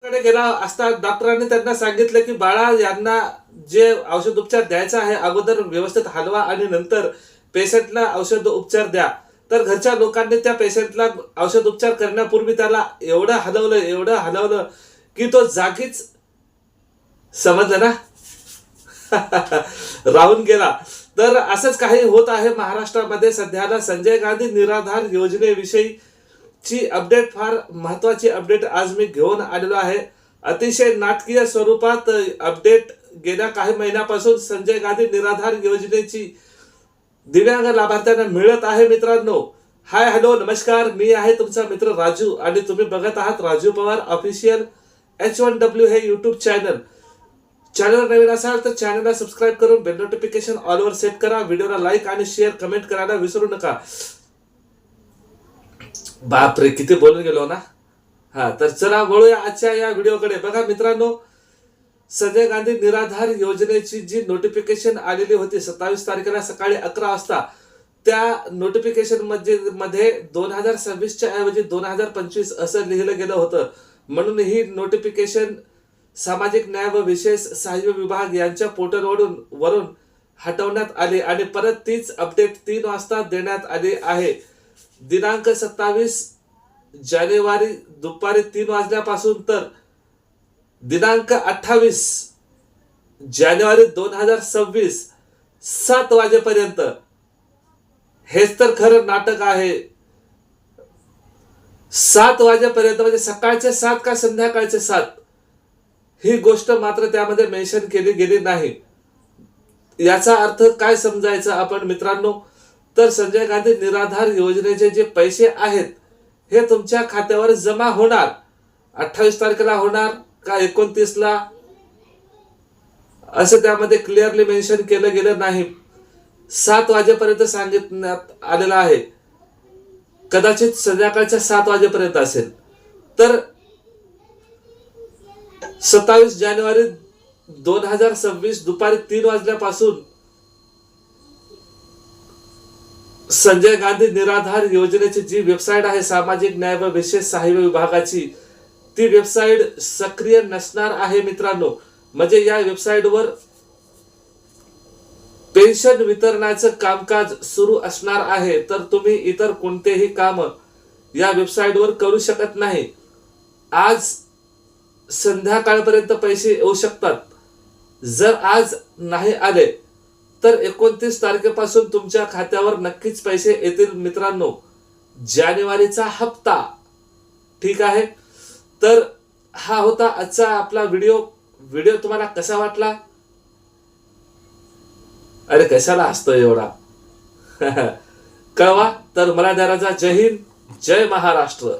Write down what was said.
कडे गेला असता डॉक्टरांनी त्यांना सांगितलं की बाळा यांना जे औषध उपचार द्यायचा आहे अगोदर व्यवस्थित हलवा आणि नंतर पेशंटला औषध उपचार द्या. तर घरच्या लोकांनी त्या पेशंटला औषध उपचार करण्यापूर्वी त्याला एवढं हलवलं की तो जागीच, समजलं ना, राहून गेला. तर असंच काही होत आहे महाराष्ट्रामध्ये सध्याला. संजय गांधी निराधार योजनेविषयी ची अपडेट, फार महत्वाची अपडेट आज मी घेऊन आलेलो आहे. अतिशय नाटकीय स्वरूपात अपडेट. गेल्या काही महिन्यापासून संजय गांधी निराधार योजनेची दिव्यांग लाभार्थ्यांना मिळत आहे. मित्रांनो, हाय, हॅलो, नमस्कार. मी आहे तुमचा मित्र राजू आणि तुम्ही बघत आहात राजू पवार ऑफिशियल H1W हे युट्यूब चॅनल. चॅनल नवीन असाल तर चॅनलला सबस्क्राईब करून बेल नोटिफिकेशन ऑलवर सेट करा. व्हिडिओला लाईक आणि शेअर, कमेंट करायला विसरू नका. बापरे, किती बोलून गेलो ना. तर चला वळूया आजच्या या व्हिडिओकडे. बघा मित्रांनो, संजय गांधी निराधार योजनेची जी नोटिफिकेशन आलेली होती 27 तारखेला सकाळी 11 वाजता, त्या नोटिफिकेशन मध्ये 2026च्या ऐवजी 2025 असं लिहिलं गेलं होतं. म्हणून ही नोटिफिकेशन सामाजिक न्याय व विशेष सहाय्य विभाग यांच्या पोर्टलवरून हटवण्यात आली आणि परत तीच अपडेट 3 वाजता देण्यात आली आहे. दिनांक 27 जानेवारी दुपारी 3 वाजल्यापासून तर दिनांक 28 जानेवारी 2026 7 वाजेपर्यंत. हेच तर खरं नाटक आहे. 7 वाजेपर्यंत म्हणजे सकाळचे 7 का संध्याकाळचे 7 ही गोष्ट मात्र त्यामध्ये मेन्शन केली गेली नाही. याचा अर्थ काय समजायचा आपण मित्रांनो? तर संजय गांधी निराधार योजनेचे जे पैसे आहेत हे तुमच्या खात्यावर जमा होणार 28 तारखेला होणार का 29ला, असं त्यामध्ये क्लिअरली मेन्शन केलं गेलं नाही. 7 वाजेपर्यंत सांगितण्यात आलेलं आहे. कदाचित संध्याकाळच्या 7 वाजेपर्यंत असेल. तर 27 जानेवारी 2026 दुपारी 3 वाजल्यापासून संजय गांधी निराधार योजनेची जी वेबसाईट आहे सामाजिक न्याय व विशेष सहाय्य विभागाची, ती वेबसाईट सक्रिय नसणार आहे मित्रांनो. म्हणजे या वेबसाईटवर पेन्शन वितरणाचं कामकाज सुरू असणार आहे. तर तुम्ही इतर कोणतेही काम या वेबसाईटवर करू शकत नाही. आज संध्याकाळपर्यंत पैसे येऊ शकतात. जर आज नाही आले तर 29 तारखेपासून तुमच्या खात्यावर नक्कीच पैसे येतील मित्रांनो. जानेवारीचा हप्ता. ठीक आहे. तर हा होता आजचा आपला व्हिडिओ. तुम्हाला कसा वाटला? अरे कशाला हसतोय एवढा? कळवा. तर मला द्या राजा. जय हिंद, जय महाराष्ट्र.